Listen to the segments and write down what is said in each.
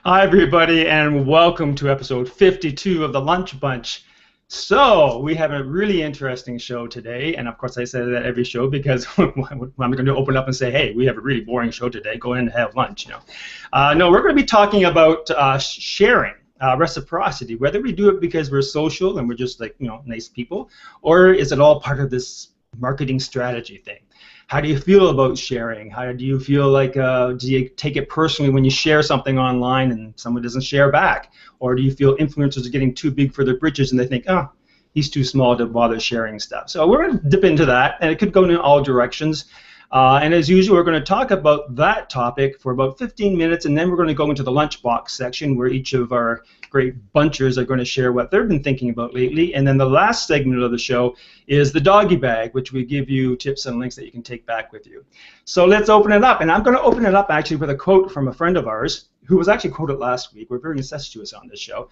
Hi, everybody, and welcome to episode 52 of the Lunch Bunch. So, we have a really interesting show today, and of course, I say that every show because I'm going to open up and say, hey, we have a really boring show today. Go in and have lunch. No, we're going to be talking about sharing. Reciprocity, whether we do it because we're social and we're just like, nice people, or is it all part of this marketing strategy thing? How do you feel about sharing? How do you feel like, do you take it personally when you share something online and someone doesn't share back? Or do you feel influencers are getting too big for their britches and they think, oh, he's too small to bother sharing stuff? So we're going to dip into that, and it could go in all directions. And as usual, we're going to talk about that topic for about 15 minutes, and then we're going to go into the lunchbox section where each of our great bunchers are going to share what they've been thinking about lately. And then the last segment of the show is the doggy bag, which we give you tips and links that you can take back with you. So let's open it up. And I'm going to open it up actually with a quote from a friend of ours who was actually quoted last week. We're very incestuous on this show.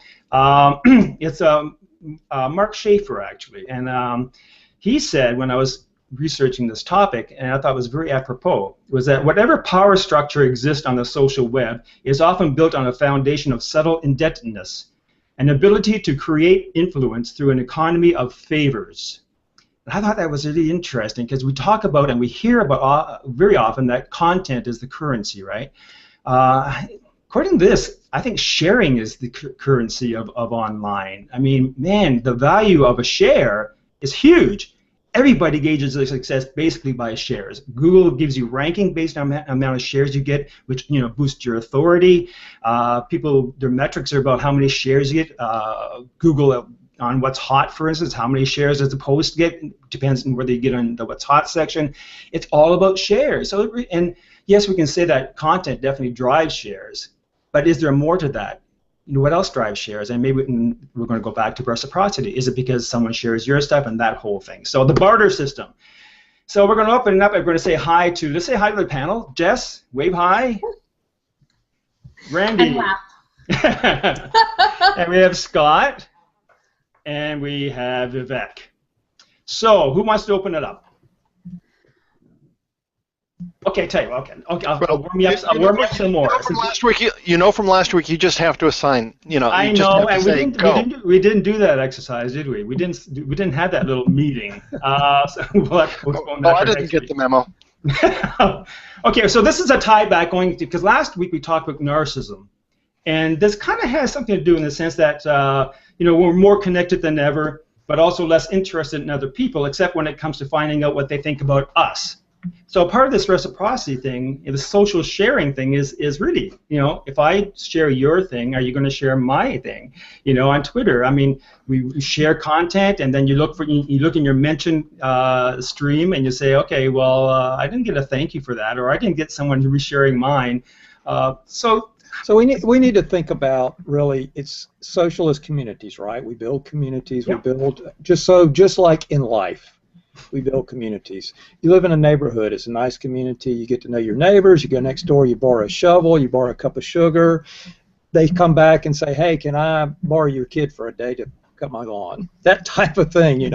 It's Mark Schaefer, actually. And he said, when I was researching this topic, and I thought it was very apropos, was that whatever power structure exists on the social web is often built on a foundation of subtle indebtedness, an ability to create influence through an economy of favors. And I thought that was really interesting because we talk about and we hear about very often that content is the currency, right? According to this, I think sharing is the currency of online. I mean, man, the value of a share is huge. Everybody gauges their success basically by shares. Google gives you ranking based on the amount of shares you get, which boosts your authority. People, their metrics are about how many shares you get. Google on what's hot, for instance, how many shares does the post get? Depends on whether you get on the what's hot section. It's all about shares. So, and yes, we can say that content definitely drives shares, but is there more to that? What else drives shares? And maybe we're going to go back to reciprocity. Is it because someone shares your stuff and that whole thing? So the barter system. So we're going to open it up. I'm going to say hi to, let's say hi to the panel. Jess, wave hi. Randy. And we have Scott. And we have Vivek. So who wants to open it up? Okay, tell you. Okay, I'll warm you up. I'll warm you up some more. From last week, from last week, you just have to assign. I know, and we didn't do that exercise, did we? We didn't have that little meeting. So we'll have to postpone that. I didn't get the memo. Okay, so this is a tie back going because last week we talked about narcissism, and this kind of has something to do in the sense that we're more connected than ever, but also less interested in other people, except when it comes to finding out what they think about us. So part of this reciprocity thing, the social sharing thing, is really, if I share your thing, are you going to share my thing? On Twitter, I mean, we share content, and then you look in your mention stream, and you say, okay, well, I didn't get a thank you for that, or I didn't get someone resharing mine. So we need to think about, really, it's social as communities, right? We build communities. Yeah. We build just like in life. We build communities. You live in a neighborhood. It's a nice community. You get to know your neighbors. You go next door. You borrow a shovel. You borrow a cup of sugar. They come back and say, hey, can I borrow your kid for a day to cut my lawn? That type of thing,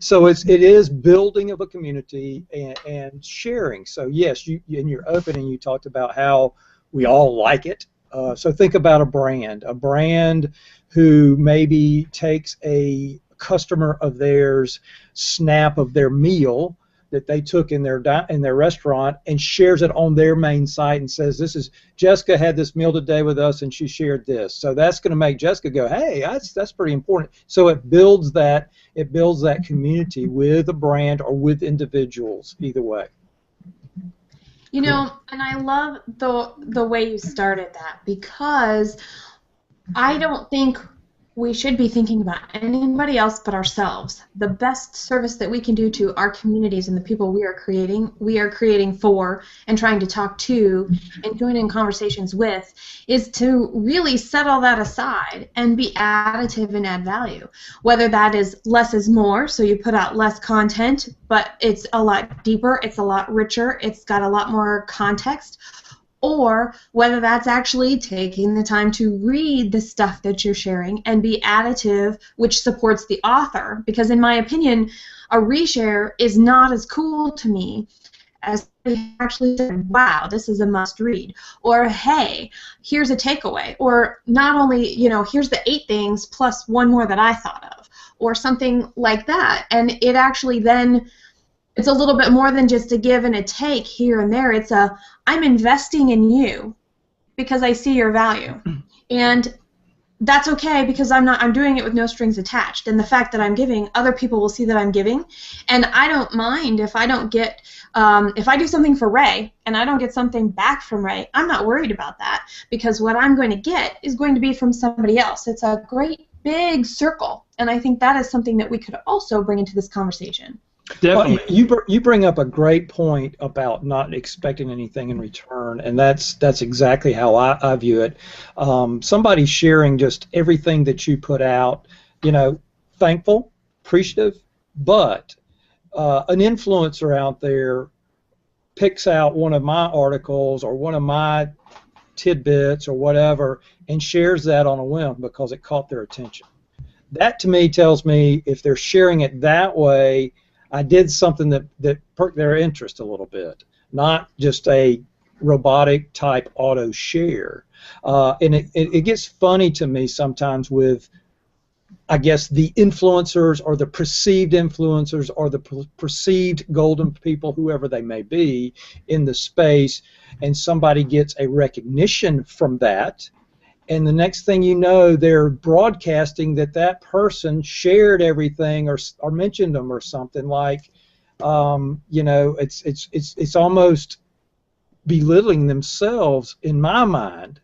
So it is building of a community and sharing. So, yes, in your opening, you talked about how we all like it. So think about a brand who maybe takes a customer of theirs snap of their meal that they took in their restaurant and shares it on their main site and says, this is Jessica had this meal today with us and she shared this. So that's going to make Jessica go, hey, that's pretty important. So it builds that community with a brand or with individuals, either way. And I love the way you started that, because I don't think we should be thinking about anybody else but ourselves. The best service that we can do to our communities and the people we are creating for and trying to talk to and join in conversations with, is to really set all that aside and be additive and add value. Whether that is less is more, so you put out less content, but it's a lot deeper, it's a lot richer, it's got a lot more context, or whether that's actually taking the time to read the stuff that you're sharing and be additive, which supports the author. Because in my opinion, a reshare is not as cool to me as somebody actually said, wow, this is a must read, or hey, here's a takeaway, or not only, here's the 8 things plus one more that I thought of, or something like that. And it actually then, it's a little bit more than just a give and a take here and there. It's I'm investing in you because I see your value. And that's okay, because I'm doing it with no strings attached. And the fact that I'm giving, other people will see that I'm giving. And I don't mind if I don't get, if I do something for Ray and I don't get something back from Ray, I'm not worried about that, because what I'm going to get is going to be from somebody else. It's a great big circle. And I think that is something that we could also bring into this conversation. Definitely. Well, you bring up a great point about not expecting anything in return, and that's exactly how I view it. Somebody sharing just everything that you put out, thankful, appreciative, but an influencer out there picks out one of my articles or one of my tidbits or whatever and shares that on a whim because it caught their attention. That to me tells me if they're sharing it that way, I did something that perked their interest a little bit, not just a robotic type auto share. And it gets funny to me sometimes with, I guess, the influencers or the perceived influencers or the perceived golden people, whoever they may be in the space, and somebody gets a recognition from that. And the next thing you know, they're broadcasting that person shared everything or mentioned them or something like, it's almost belittling themselves in my mind.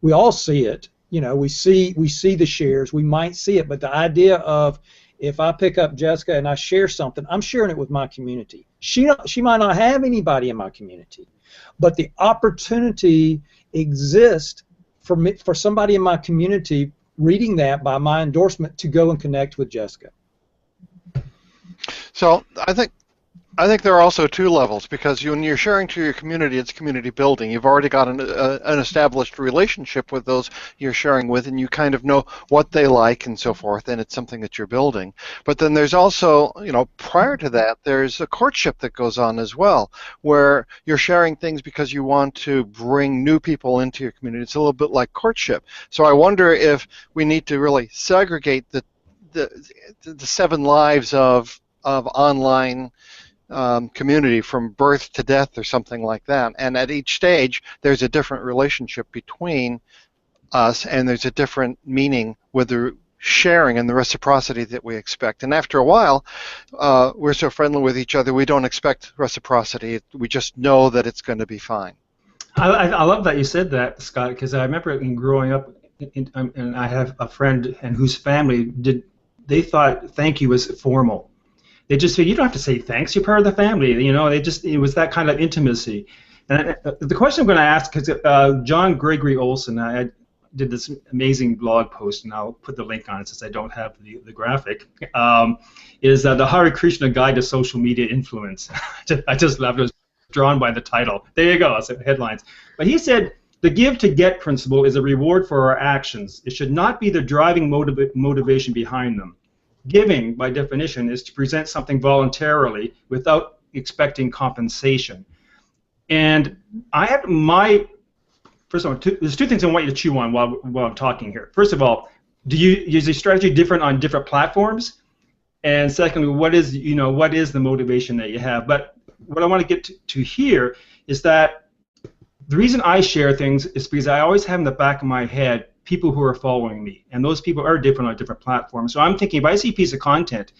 We all see it. We see the shares. We might see it, but the idea of if I pick up Jessica and I share something, I'm sharing it with my community. She might not have anybody in my community, but the opportunity exists for somebody in my community reading that by my endorsement to go and connect with Jessica. So I think there are also 2 levels, because when you're sharing to your community, it's community building. You've already got an established relationship with those you're sharing with, and you kind of know what they like and so forth, and it's something that you're building. But then there's also, prior to that, there's a courtship that goes on as well, where you're sharing things because you want to bring new people into your community. It's a little bit like courtship. So I wonder if we need to really segregate the 7 lives of online community from birth to death or something like that, and at each stage there's a different relationship between us, and there's a different meaning with the sharing and the reciprocity that we expect. And after a while, we're so friendly with each other, we don't expect reciprocity. We just know that it's going to be fine. I love that you said that, Scott, because I remember in growing up, and I have a friend and whose family they thought thank you was formal. They just said, you don't have to say thanks, you're part of the family. It was that kind of intimacy. And the question I'm going to ask, because John Gregory Olson, I did this amazing blog post, and I'll put the link on it since I don't have the graphic, is the Hare Krishna Guide to Social Media Influence. I just loved it. It was drawn by the title. There you go, so headlines. But he said, the give to get principle is a reward for our actions. It should not be the driving motivation behind them. Giving, by definition, is to present something voluntarily without expecting compensation. And I have first of all, there's 2 things I want you to chew on while I'm talking here. First of all, is your strategy different on different platforms? And secondly, what is the motivation that you have? But what I want to get to here is that the reason I share things is because I always have in the back of my head people who are following me, and those people are different on different platforms. So I'm thinking if I see a piece of content,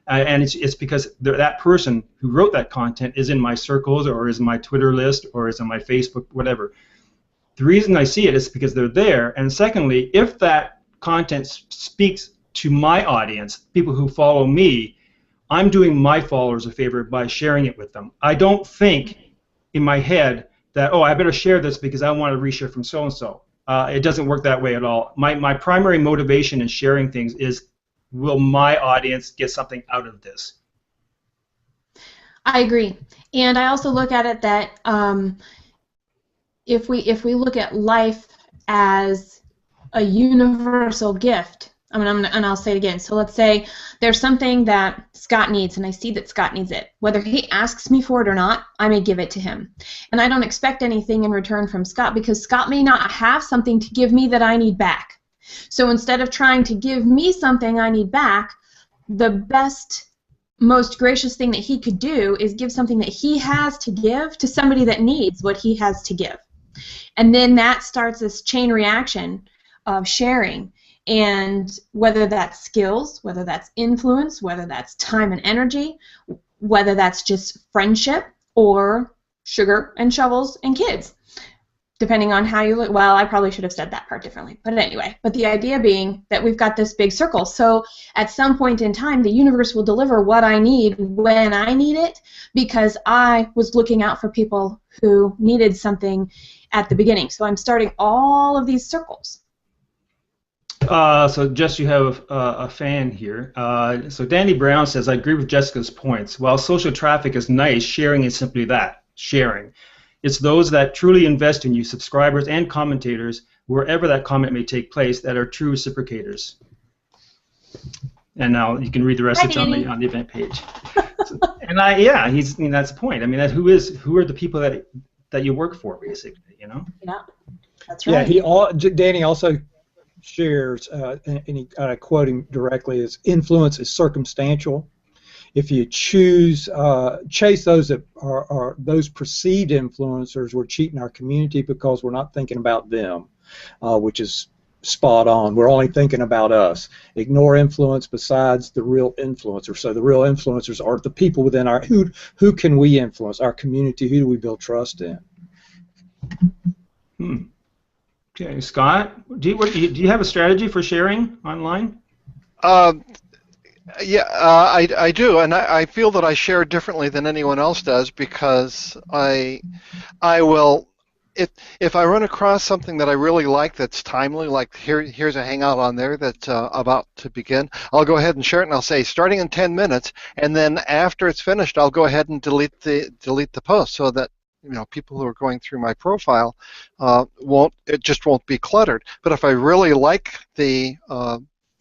and it's because that person who wrote that content is in my circles, or is in my Twitter list, or is on my Facebook, whatever. The reason I see it is because they're there, and secondly, if that content speaks to my audience, people who follow me, I'm doing my followers a favor by sharing it with them. I don't think in my head that, I better share this because I want to reshare from so-and-so. It doesn't work that way at all. My primary motivation in sharing things is, will my audience get something out of this? I agree, and I also look at it that if we look at life as a universal gift, and I'll say it again. So let's say there's something that Scott needs, and I see that Scott needs it. Whether he asks me for it or not, I may give it to him. And I don't expect anything in return from Scott, because Scott may not have something to give me that I need back. So instead of trying to give me something I need back, the best, most gracious thing that he could do is give something that he has to give to somebody that needs what he has to give. And then that starts this chain reaction of sharing. And whether that's skills, whether that's influence, whether that's time and energy, whether that's just friendship or sugar and shovels and kids, depending on how you look. Well, I probably should have said that part differently. But anyway, but the idea being that we've got this big circle. So at some point in time, the universe will deliver what I need when I need it, because I was looking out for people who needed something at the beginning. So I'm starting all of these circles. So Jess, you have a fan here. So Danny Brown says, I agree with Jessica's points. While social traffic is nice, sharing is simply that, sharing. It's those that truly invest in you, subscribers and commentators, wherever that comment may take place, that are true reciprocators. And now you can read the rest. It's on the event page. So, and that's the point. I mean, who are the people that you work for, basically, you know? Yeah, that's right. Yeah, Danny also shares, and I quote him directly, is influence is circumstantial. If you chase those that are those perceived influencers, we're cheating our community because we're not thinking about them, which is spot on. We're only thinking about us. Ignore influence besides the real influencers. So the real influencers are the people within our who can we influence, our community, who do we build trust in? Okay, Scott, do you have a strategy for sharing online? Yeah, I do, and I feel that I share differently than anyone else does, because I will, if I run across something that I really like that's timely, like here's a hangout on there that's about to begin, I'll go ahead and share it, and I'll say starting in 10 minutes, and then after it's finished, I'll go ahead and delete the post, so that people who are going through my profile just won't be cluttered. But if I really like the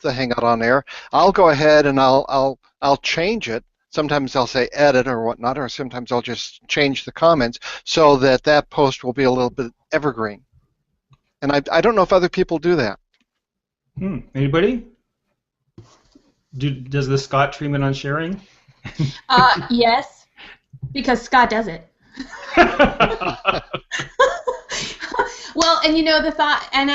hangout on there, I'll go ahead and I'll change it. Sometimes I'll say edit or whatnot, or sometimes I'll just change the comments so that post will be a little bit evergreen. And I don't know if other people do that. Anybody? Does the Scott treatment on sharing? Yes, because Scott does it. Well, and the thought, I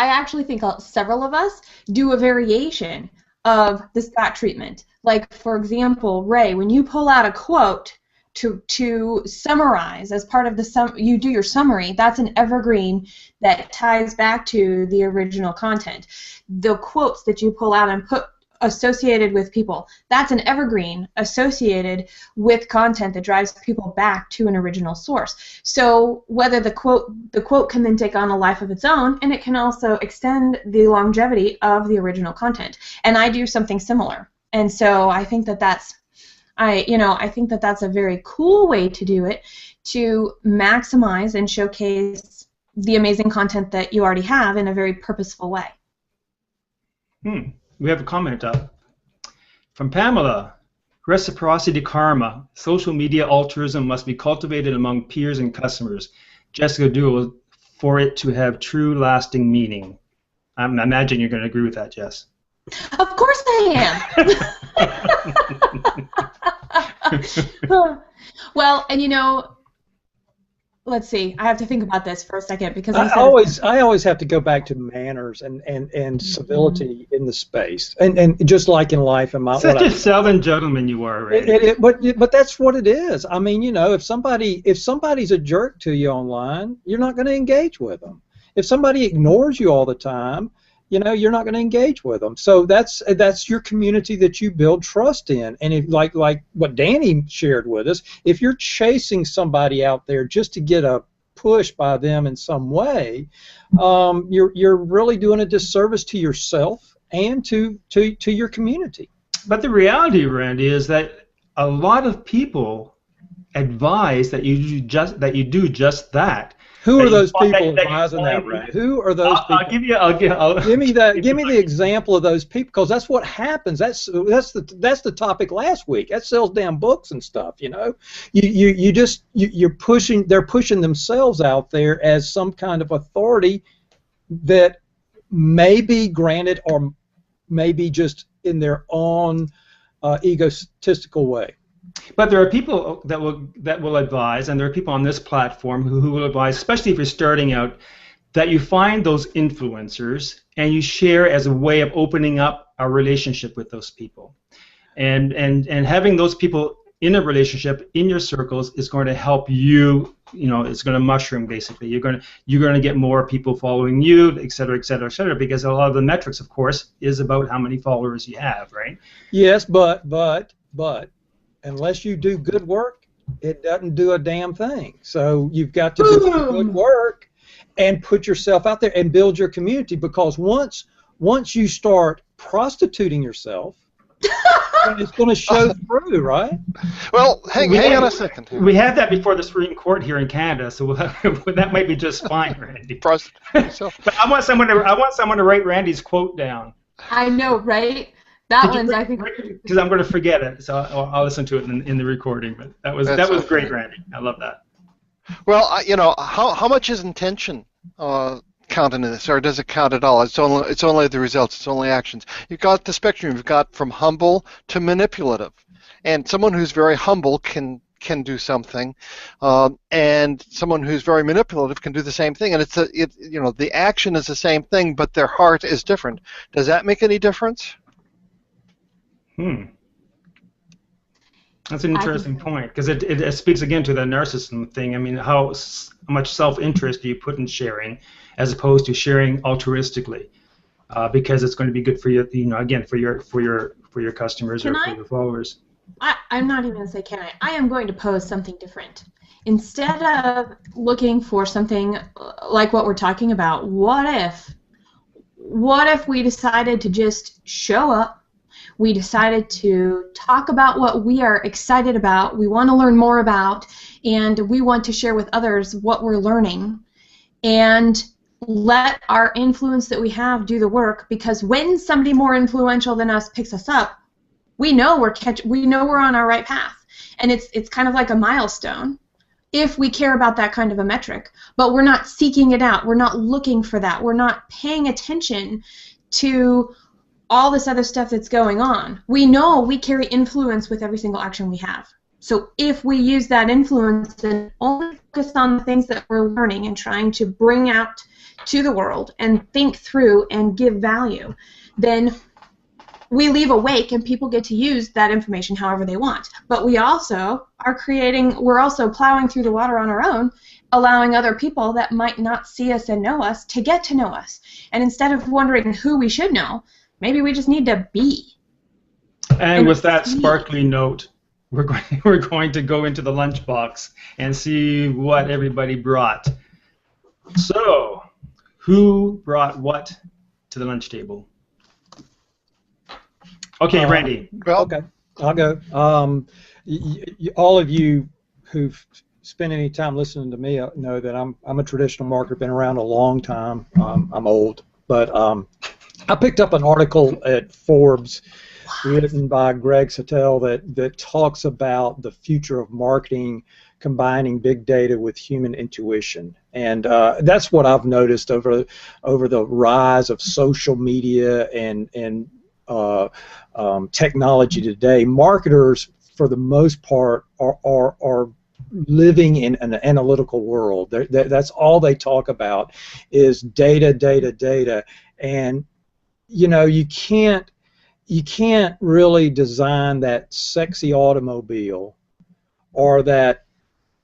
actually think several of us do a variation of the Scott treatment. Like, for example, Ray, when you pull out a quote to summarize as part of you do your summary, that's an evergreen that ties back to the original content. The quotes that you pull out and put associated with people, that's an evergreen associated with content that drives people back to an original source. So whether the quote can then take on a life of its own, and it can also extend the longevity of the original content. And I do something similar. And so I think that's a very cool way to do it, to maximize and showcase the amazing content that you already have in a very purposeful way. We have a comment up from Pamela. Reciprocity karma. Social media altruism must be cultivated among peers and customers. Jessica Duell, for it to have true lasting meaning. I imagine you're going to agree with that, Jess. Of course I am. Well, and let's see. I have to think about this for a second, because I always have to go back to manners and civility in the space, and just like in life, such a Southern gentleman you are, right? But that's what it is. I mean, if somebody's a jerk to you online, you're not going to engage with them. If somebody ignores you all the time, you're not going to engage with them. So that's your community that you build trust in. And if, like what Danny shared with us, if you're chasing somebody out there just to get a push by them in some way, you're really doing a disservice to yourself and to your community. But the reality, Randy, is that a lot of people advise that you do just that. Who that are you those find- people that you advising that, find- Ray? Who are those people? Give me the example of those people, because that's what happens. That's the topic last week. That sells damn books and stuff. You know, you're pushing. They're pushing themselves out there as some kind of authority that may be granted or maybe just in their own egotistical way. But there are people that will advise, and there are people on this platform who will advise, especially if you're starting out, that you find those influencers and you share as a way of opening up a relationship with those people, and having those people in a relationship in your circles is going to help you. You know, it's going to mushroom basically. You're going to get more people following you, et cetera, et cetera, et cetera, because a lot of the metrics, of course, is about how many followers you have, right? Yes, but unless you do good work, it doesn't do a damn thing. So you've got to do good work and put yourself out there and build your community, because once you start prostituting yourself, it's going to show through, right? Well, hang on a second here. We had that before the Supreme Court here in Canada, so that might be just fine, Randy. But I want someone to write Randy's quote down. I know, right? That one's, I think, because I'm going to forget it, so I'll listen to it in the recording. But that was great, Randy. I love that. Well, you know, how much is intention count in this, or does it count at all? It's only the results. It's only actions. You've got the spectrum. You've got from humble to manipulative, and someone who's very humble can do something, and someone who's very manipulative can do the same thing. And the action is the same thing, but their heart is different. Does that make any difference? That's an interesting point, because it speaks again to the narcissism thing. I mean, how much self-interest do you put in sharing, as opposed to sharing altruistically, because it's going to be good for you, again, for your customers or for your followers. I'm not even going to say can I. I am going to pose something different. Instead of looking for something like what we're talking about, what if we decided to just show up? We decided to talk about what we are excited about, we want to learn more about, and we want to share with others what we're learning, and let our influence that we have do the work, because when somebody more influential than us picks us up, we know we're on our right path. And it's kind of like a milestone if we care about that kind of a metric, but we're not seeking it out, we're not looking for that, we're not paying attention to all this other stuff that's going on. We know we carry influence with every single action we have. So if we use that influence and only focus on the things that we're learning and trying to bring out to the world and think through and give value, then we leave a wake and people get to use that information however they want. But we also we're also plowing through the water on our own, allowing other people that might not see us and know us to get to know us. And instead of wondering who we should know, maybe we just need to be. And with that sparkly note, we're going to go into the lunchbox and see what everybody brought. So, who brought what to the lunch table? Okay, Randy. Okay, I'll go. All of you who've spent any time listening to me know that I'm a traditional marketer, been around a long time. I'm old, but I picked up an article at Forbes written by Greg Sattel that talks about the future of marketing combining big data with human intuition, and that's what I've noticed over the rise of social media and technology today. Marketers, for the most part, are living in an analytical world. That's all they talk about is data, data, data, and you can't really design that sexy automobile or that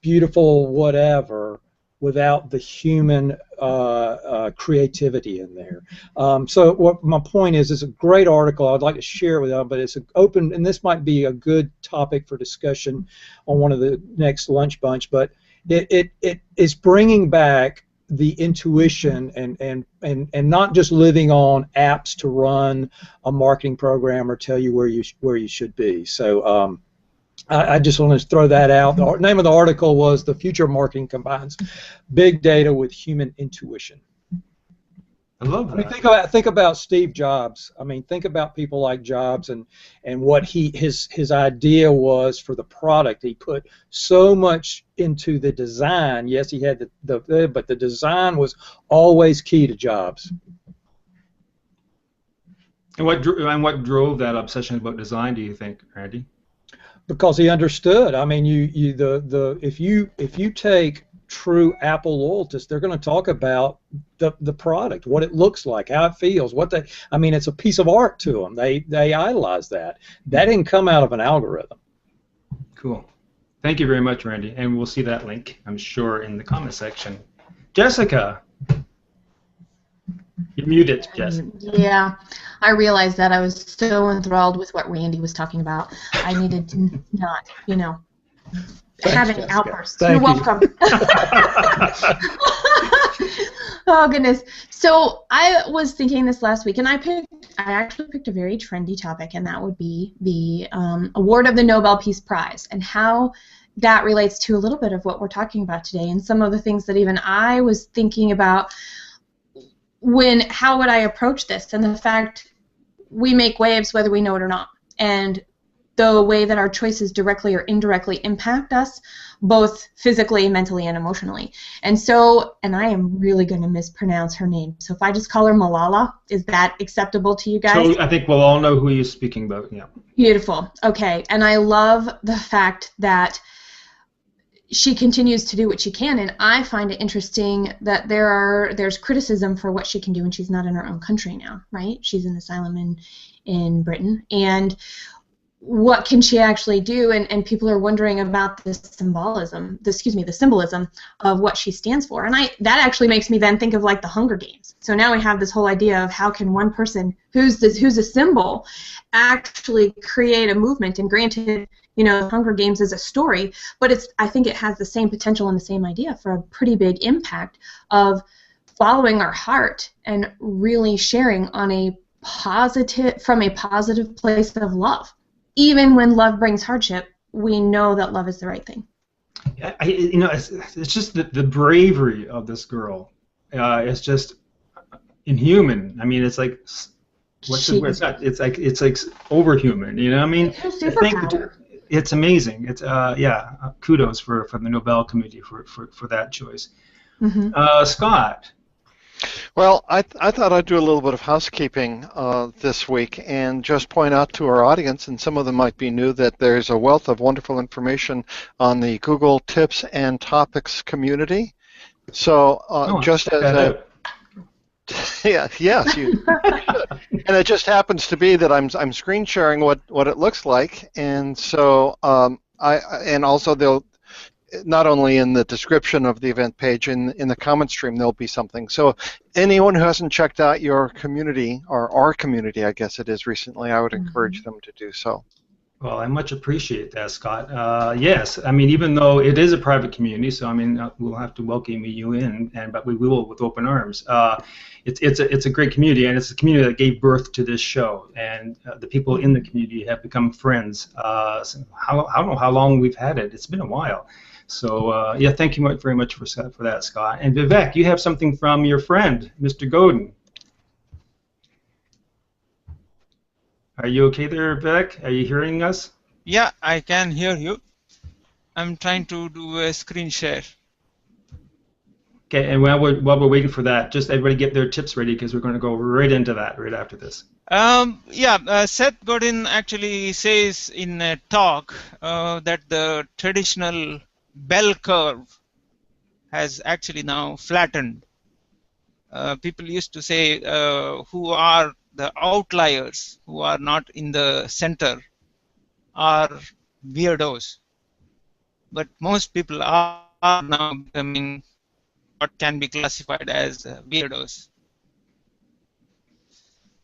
beautiful whatever without the human creativity in there. So what my point is, it's a great article. I'd like to share it with you, but it's open, and this might be a good topic for discussion on one of the next lunch bunch. But it is bringing back the intuition and not just living on apps to run a marketing program or tell you where you should be. So I just want to throw that out. The name of the article was "The Future of Marketing Combines Big Data with Human Intuition." I love that. I mean, think about Steve Jobs. I mean, think about people like Jobs and what his idea was for the product. He put so much into the design. Yes, he had but the design was always key to Jobs. And what drove that obsession about design, do you think, Randy? Because he understood. I mean, if you take true Apple loyalists, they're going to talk about the product, what it looks like, how it feels, I mean, it's a piece of art to them. They idolize that. That didn't come out of an algorithm. Cool. Thank you very much, Randy. And we'll see that link, I'm sure, in the comment section. Jessica. You're muted, Jessica. Yeah, I realized that. I was so enthralled with what Randy was talking about. I needed to not, have any outbursts. You're welcome. Oh goodness. So I was thinking this last week, and I actually picked a very trendy topic, and that would be the award of the Nobel Peace Prize, and how that relates to a little bit of what we're talking about today, and some of the things that even I was thinking about how would I approach this, and the fact we make waves whether we know it or not, and the way that our choices directly or indirectly impact us, both physically, mentally, and emotionally. And I am really going to mispronounce her name, so if I just call her Malala, is that acceptable to you guys? So I think we'll all know who you're speaking about, yeah. Beautiful. Okay, and I love the fact that she continues to do what she can, and I find it interesting that there's criticism for what she can do, and she's not in her own country now, right? She's in asylum in Britain, and what can she actually do? And people are wondering about the symbolism of what she stands for, and that actually makes me then think of like the Hunger Games. So now we have this whole idea of how can one person who's a symbol actually create a movement, and granted, Hunger Games is a story, but I think it has the same potential and the same idea for a pretty big impact of following our heart and really sharing from a positive place of love. Even when love brings hardship, we know that love is the right thing. It's just the bravery of this girl. It's just inhuman. I mean, it's like it's like overhuman. I mean, it's amazing. It's kudos for the Nobel Committee for that choice. Mm-hmm. Scott. Well, I thought I'd do a little bit of housekeeping this week and just point out to our audience, and some of them might be new, that there's a wealth of wonderful information on the Google Tips and Topics community. So just as a yes, you should. And it just happens to be that I'm screen sharing what it looks like, and so and also they'll. Not only in the description of the event page, in the comment stream there'll be something. So anyone who hasn't checked out your community, or our community I guess it is recently, I would encourage them to do so. Well, I much appreciate that, Scott. Yes, I mean, even though it is a private community, so I mean, we'll have to welcome you in, but we will with open arms. It's a great community, and it's a community that gave birth to this show, and the people in the community have become friends. I don't know how long we've had it. It's been a while. So thank you very much for that, Scott. And Vivek, you have something from your friend, Mr. Godin. Are you okay there, Vivek? Are you hearing us? Yeah, I can hear you. I'm trying to do a screen share. Okay, and while we're waiting for that, just everybody get their tips ready, because we're going to go right into that right after this. Seth Godin actually says in a talk that the traditional bell curve has actually now flattened. People used to say who are the outliers, who are not in the center, are weirdos. But most people are now becoming what can be classified as weirdos.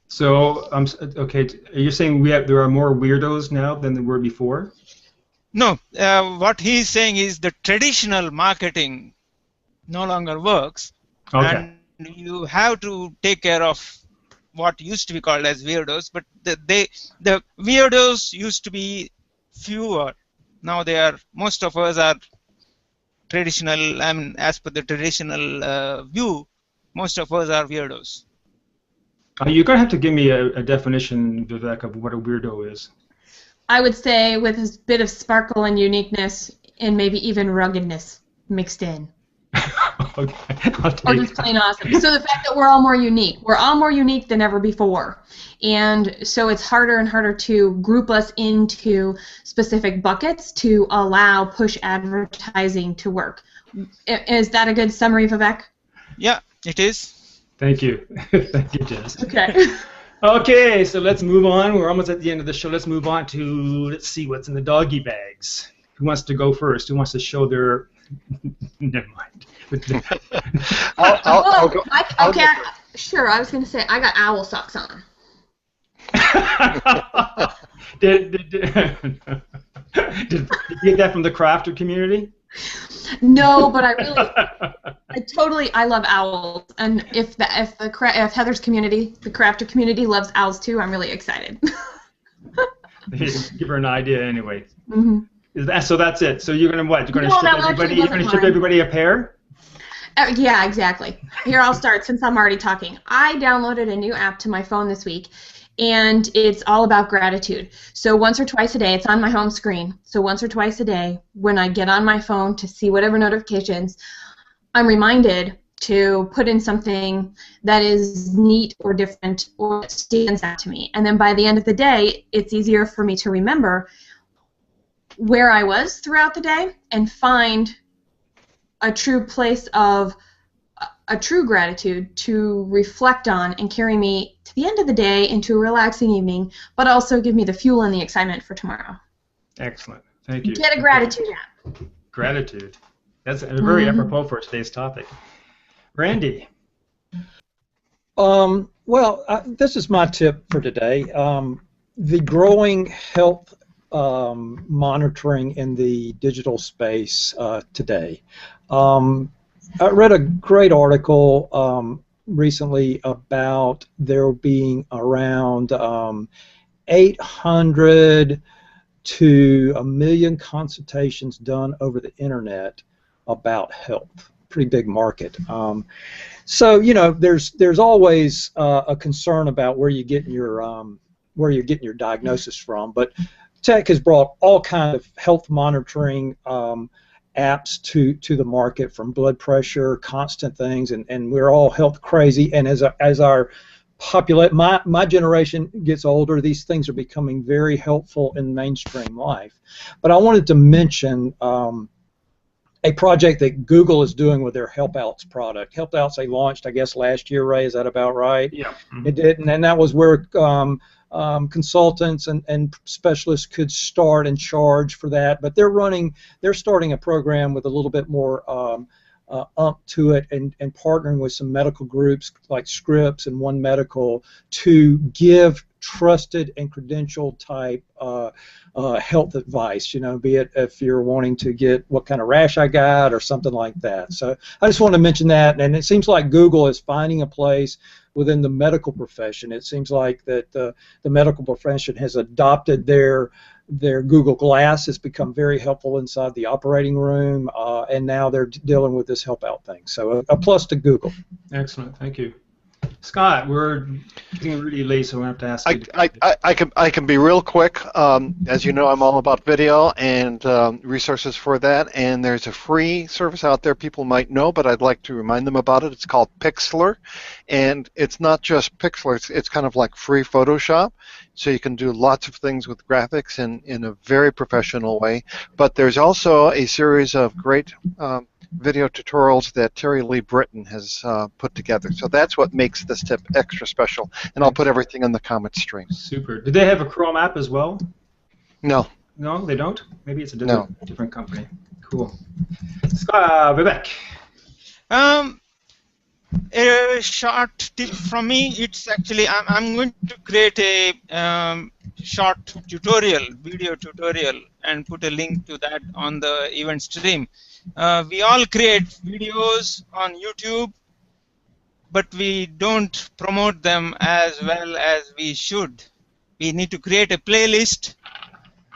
So, okay, are you saying there are more weirdos now than there were before? No, what he's saying is the traditional marketing no longer works, and you have to take care of what used to be called as weirdos, but the weirdos used to be fewer Now most of us are traditional, I mean, as per the traditional view, most of us are weirdos. You're going to have to give me a definition, Vivek, of what a weirdo is. I would say with a bit of sparkle and uniqueness and maybe even ruggedness mixed in. Okay, or just plain awesome. So the fact that we're all more unique than ever before. And so it's harder and harder to group us into specific buckets to allow push advertising to work. Is that a good summary, Vivek? Yeah, it is. Thank you. Thank you, Jess. Okay. Okay, so let's move on. We're almost at the end of the show. Let's move on to, let's see what's in the doggy bags. Who wants to go first? Who wants to show their... Never mind. I'll go. Sure, I was going to say, I got owl socks on. Did you get that from the crafter community? No, but I love owls, and if Heather's community, the crafter community, loves owls too, I'm really excited. Give her an idea anyway. Mm-hmm. So that's it. So you're gonna what? You're gonna ship everybody. You're gonna ship everybody a pair. Yeah, exactly. Here, I'll start since I'm already talking. I downloaded a new app to my phone this week, and it's all about gratitude. So once or twice a day, it's on my home screen. So once or twice a day, when I get on my phone to see whatever notifications, I'm reminded to put in something that is neat or different or stands out to me. And then by the end of the day, it's easier for me to remember where I was throughout the day and find a true place of a true gratitude to reflect on and carry me to the end of the day into a relaxing evening, but also give me the fuel and the excitement for tomorrow. Excellent. Thank you. Get a gratitude app. Gratitude. That's very apropos for today's topic. Randy. This is my tip for today. The growing health monitoring in the digital space today. I read a great article recently about there being around 800 to 1 million consultations done over the internet about health. Pretty big market. So there's always a concern about where you're getting your diagnosis from, but tech has brought all kinds of health monitoring apps to the market, from blood pressure, constant things, and we're all health crazy. And as our my generation gets older, these things are becoming very helpful in mainstream life. But I wanted to mention a project that Google is doing with their HelpOuts product. HelpOuts they launched, I guess, last year, Ray, is that about right? Yeah. Mm-hmm. It did, and that was where consultants and specialists could start and charge for that. But they're starting a program with a little bit more to it, and partnering with some medical groups like Scripps and One Medical to give trusted and credentialed type health advice, be it if you're wanting to get what kind of rash I got or something like that. So I just want to mention that, and it seems like Google is finding a place within the medical profession. It seems like that the medical profession has adopted their Google Glass. Has become very helpful inside the operating room, and now they're dealing with this help out thing. So a plus to Google. Excellent, thank you. Scott, we're getting really late, so we have to ask you. I can be real quick. As you know, I'm all about video and resources for that, and there's a free service out there people might know, but I'd like to remind them about it. It's called Pixlr, and it's not just Pixlr. It's kind of like free Photoshop, so you can do lots of things with graphics in a very professional way. But there's also a series of great video tutorials that Terry Lee Britton has put together. So that's what makes this tip extra special. And I'll put everything in the comment stream. Super. Do they have a Chrome app as well? No. No, they don't? Maybe it's a different company. Cool. Vivek. A short tip from me, it's actually, I'm going to create a short video tutorial, and put a link to that on the event stream. We all create videos on YouTube, but we don't promote them as well as we should. We need to create a playlist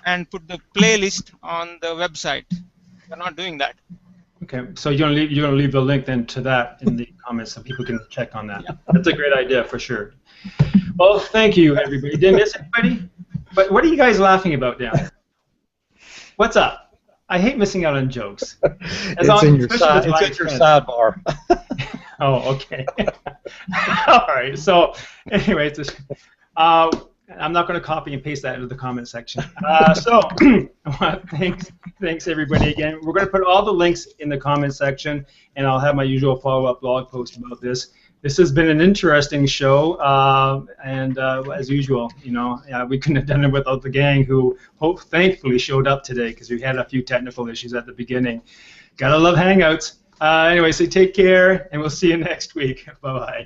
and put the playlist on the website. We're not doing that. Okay, so you're gonna leave the link then to that in the comments so people can check on that. That's a great idea for sure. Well, thank you, everybody. Did I miss anybody? But what are you guys laughing about now? What's up? I hate missing out on jokes. It's in your sidebar. Oh, okay. All right. So, anyway, I'm not going to copy and paste that into the comment section. Thanks everybody again. We're going to put all the links in the comment section, and I'll have my usual follow-up blog post about this. This has been an interesting show, and as usual, we couldn't have done it without the gang who thankfully showed up today because we had a few technical issues at the beginning. Gotta love Hangouts. Anyway, so take care, and we'll see you next week. Bye-bye.